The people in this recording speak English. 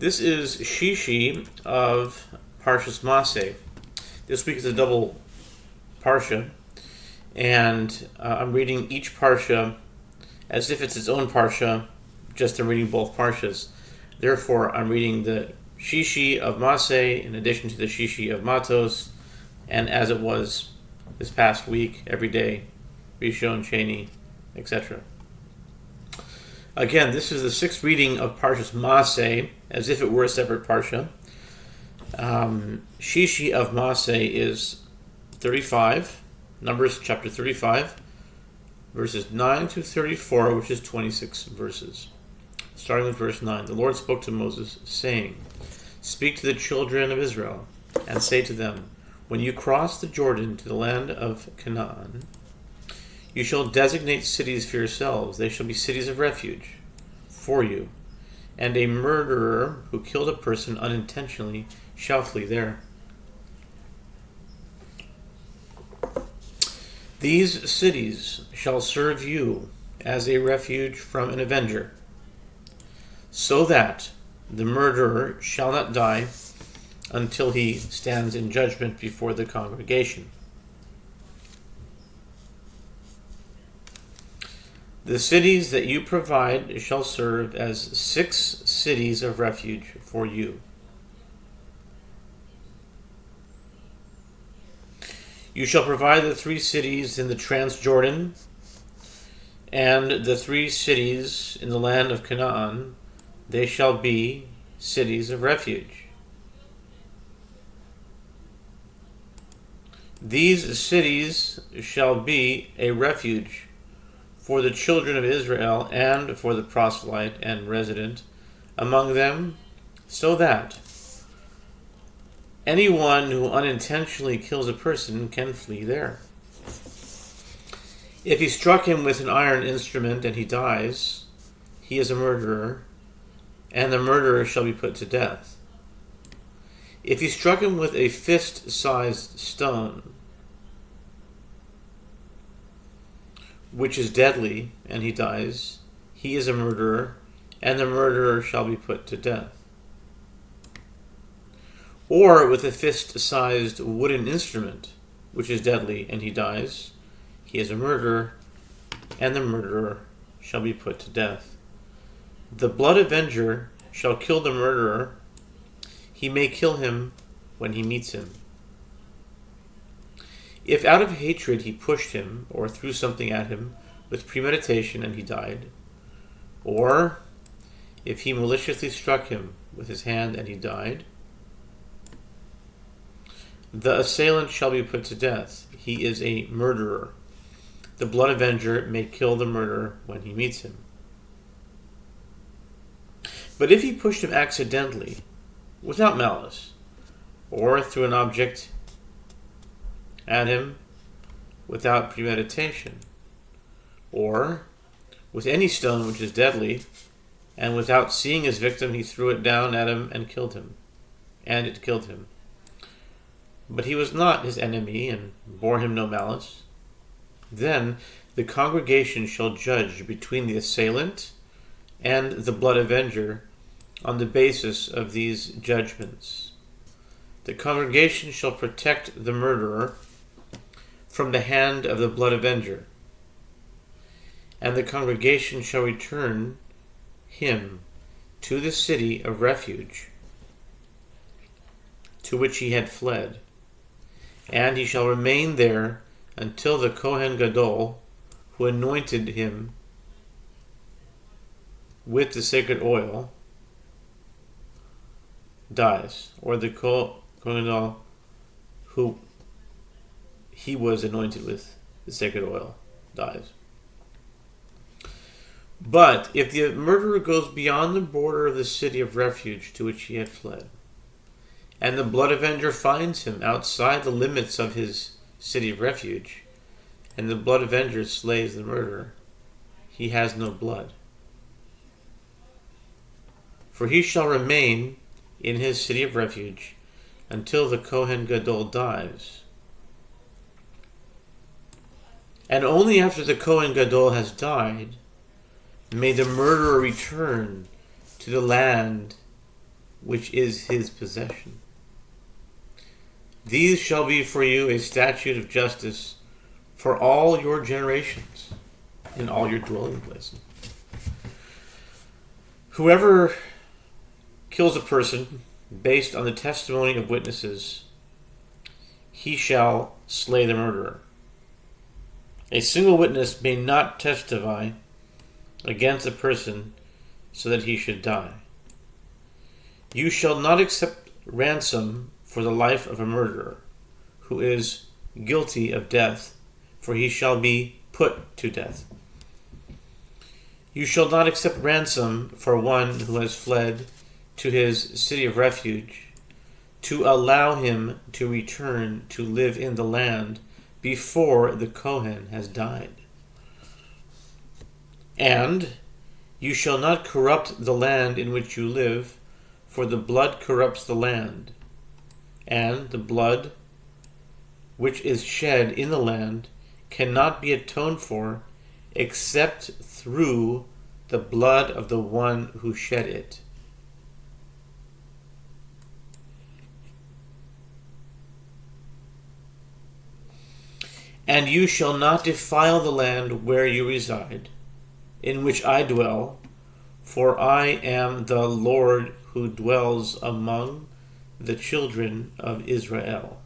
This is Shishi of Parshas Maasei. This week is a double Parsha, and I'm reading each Parsha as if it's its own Parsha, just I'm reading both Parshas. Therefore, I'm reading the Shishi of Maasei in addition to the Shishi of Matos, and as it was this past week, every day, Rishon, Sheni, etc. Again, this is the sixth reading of Parshas Maasei, as if it were a separate Parsha. Shishi of Maasei is 35, Numbers chapter 35, verses 9 to 34, which is 26 verses. Starting with verse 9, the Lord spoke to Moses, saying, "Speak to the children of Israel, and say to them, when you cross the Jordan to the land of Canaan, you shall designate cities for yourselves. They shall be cities of refuge for you, and a murderer who killed a person unintentionally shall flee there. These cities shall serve you as a refuge from an avenger, so that the murderer shall not die until he stands in judgment before the congregation. The cities that you provide shall serve as 6 cities of refuge for you. You shall provide the 3 cities in the Transjordan, and the 3 cities in the land of Canaan. They shall be cities of refuge. These cities shall be a refuge for the children of Israel and for the proselyte and resident among them, so that anyone who unintentionally kills a person can flee there. If he struck him with an iron instrument and he dies, he is a murderer, and the murderer shall be put to death. If he struck him with a fist-sized stone, which is deadly, and he dies, he is a murderer, and the murderer shall be put to death. Or with a fist-sized wooden instrument, which is deadly, and he dies, he is a murderer, and the murderer shall be put to death. The blood avenger shall kill the murderer. He may kill him when he meets him. If out of hatred he pushed him, or threw something at him with premeditation and he died, or if he maliciously struck him with his hand and he died, the assailant shall be put to death. He is a murderer. The blood avenger may kill the murderer when he meets him. But if he pushed him accidentally, without malice, or threw an object at him without premeditation, or with any stone which is deadly, and without seeing his victim he threw it down at him and killed him, and it killed him, but he was not his enemy and bore him no malice, then the congregation shall judge between the assailant and the blood avenger on the basis of these judgments. The congregation shall protect the murderer from the hand of the blood avenger, and the congregation shall return him to the city of refuge to which he had fled, and he shall remain there until the Kohen Gadol, who anointed him with the sacred oil, dies, or the Kohen Gadol who he was anointed with the sacred oil dies. But if the murderer goes beyond the border of the city of refuge to which he had fled, and the blood avenger finds him outside the limits of his city of refuge, and the blood avenger slays the murderer, he has no blood. For he shall remain in his city of refuge until the Kohen Gadol dies. And only after the Kohen Gadol has died may the murderer return to the land which is his possession. These shall be for you a statute of justice for all your generations in all your dwelling places. Whoever kills a person based on the testimony of witnesses, he shall slay the murderer. A single witness may not testify against a person so that he should die. You shall not accept ransom for the life of a murderer who is guilty of death, for he shall be put to death. You shall not accept ransom for one who has fled to his city of refuge, to allow him to return to live in the land before the Kohen has died. And you shall not corrupt the land in which you live, for the blood corrupts the land, and the blood which is shed in the land cannot be atoned for except through the blood of the one who shed it. And you shall not defile the land where you reside, in which I dwell, for I am the Lord who dwells among the children of Israel.